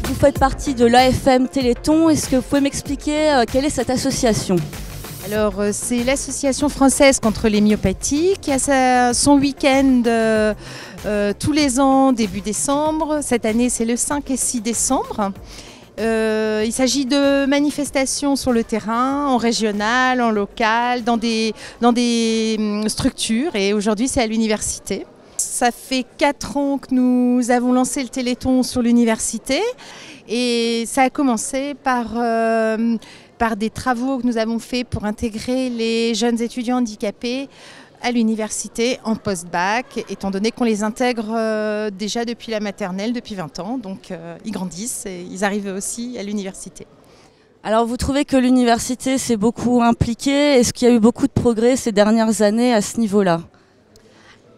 Vous faites partie de l'AFM Téléthon. Est-ce que vous pouvez m'expliquer quelle est cette association? Alors, c'est l'Association française contre les myopathies qui a son week-end tous les ans, début décembre. Cette année, c'est le 5 et 6 décembre. Il s'agit de manifestations sur le terrain, en régional, en local, dans des structures. Et aujourd'hui, c'est à l'université. Ça fait 4 ans que nous avons lancé le Téléthon sur l'université. Et ça a commencé par des travaux que nous avons faits pour intégrer les jeunes étudiants handicapés à l'université en post-bac, étant donné qu'on les intègre déjà depuis la maternelle, depuis 20 ans. Donc ils grandissent et ils arrivent aussi à l'université. Alors vous trouvez que l'université s'est beaucoup impliquée? Est-ce qu'il y a eu beaucoup de progrès ces dernières années à ce niveau-là?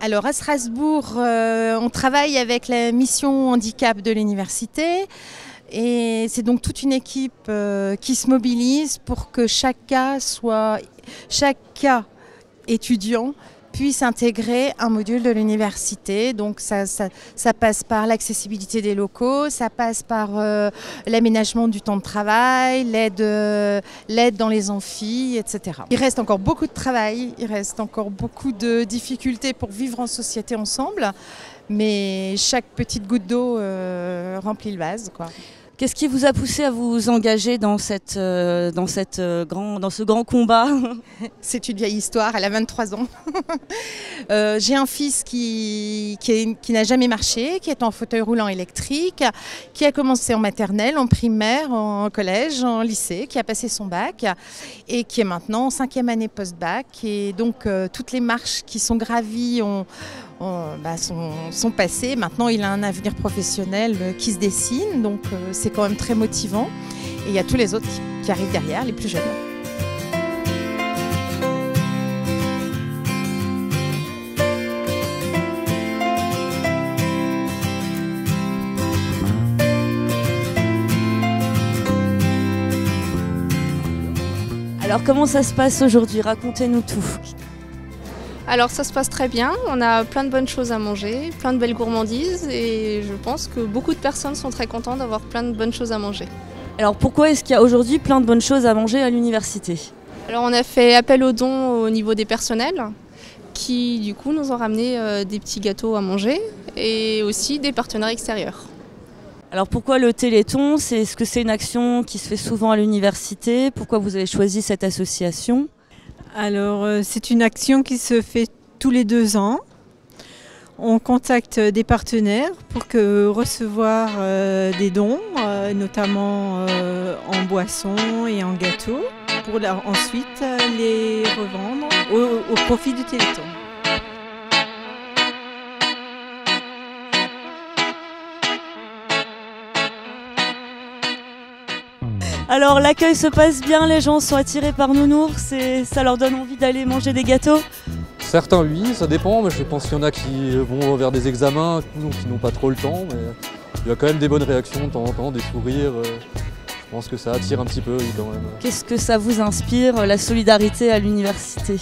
Alors à Strasbourg, on travaille avec la mission handicap de l'université. Et c'est donc toute une équipe qui se mobilise pour que chaque cas étudiant puisse intégrer un module de l'université. Donc ça passe par l'accessibilité des locaux, ça passe par l'aménagement du temps de travail, l'aide dans les amphis, etc. Il reste encore beaucoup de travail, il reste encore beaucoup de difficultés pour vivre en société ensemble, mais chaque petite goutte d'eau remplit le vase, quoi. Qu'est-ce qui vous a poussé à vous engager dans ce grand combat? C'est une vieille histoire, elle a 23 ans. J'ai un fils qui n'a jamais marché, qui est en fauteuil roulant électrique, qui a commencé en maternelle, en primaire, en collège, en lycée, qui a passé son bac et qui est maintenant en 5e année post-bac. Et donc toutes les marches qui sont gravies sont passées. Maintenant il a un avenir professionnel qui se dessine, donc c'est quand même très motivant. Et il y a tous les autres qui arrivent derrière, les plus jeunes. Alors comment ça se passe aujourd'hui? Racontez-nous tout. Alors ça se passe très bien, on a plein de bonnes choses à manger, plein de belles gourmandises et je pense que beaucoup de personnes sont très contentes d'avoir plein de bonnes choses à manger. Alors pourquoi est-ce qu'il y a aujourd'hui plein de bonnes choses à manger à l'université? Alors on a fait appel aux dons au niveau des personnels qui du coup nous ont ramené des petits gâteaux à manger et aussi des partenaires extérieurs. Alors pourquoi le Téléthon? Est-ce que c'est une action qui se fait souvent à l'université? Pourquoi vous avez choisi cette association? Alors c'est une action qui se fait tous les 2 ans. On contacte des partenaires pour recevoir des dons, notamment en boissons et en gâteaux, pour ensuite les revendre au profit du Téléthon. Alors l'accueil se passe bien, les gens sont attirés par Nounours et ça leur donne envie d'aller manger des gâteaux? Certains oui, ça dépend, mais je pense qu'il y en a qui vont vers des examens, qui n'ont pas trop le temps, mais il y a quand même des bonnes réactions de temps en temps, des sourires. Je pense que ça attire un petit peu quand même. Qu'est-ce que ça vous inspire, la solidarité à l'université?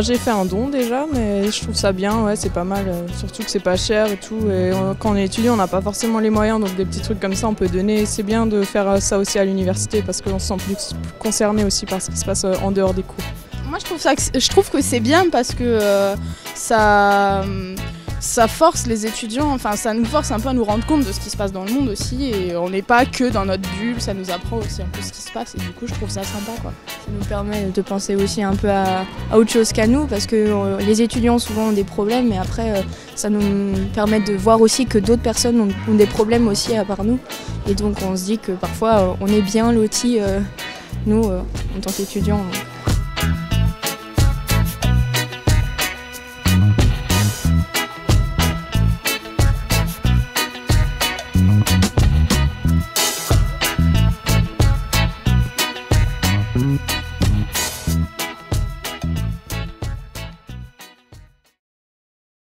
J'ai fait un don déjà, mais je trouve ça bien, ouais, c'est pas mal, surtout que c'est pas cher et tout. Et quand on est étudiant, on n'a pas forcément les moyens, donc des petits trucs comme ça on peut donner. C'est bien de faire ça aussi à l'université parce qu'on se sent plus concerné aussi par ce qui se passe en dehors des cours. Moi je trouve que c'est bien parce que ça force les étudiants, enfin ça nous force un peu à nous rendre compte de ce qui se passe dans le monde aussi et on n'est pas que dans notre bulle, ça nous apprend aussi un peu ce qui se passe et du coup je trouve ça sympa, quoi. Ça nous permet de penser aussi un peu à autre chose qu'à nous parce que les étudiants souvent ont des problèmes mais après ça nous permet de voir aussi que d'autres personnes ont des problèmes aussi à part nous et donc on se dit que parfois on est bien lotis nous en tant qu'étudiants.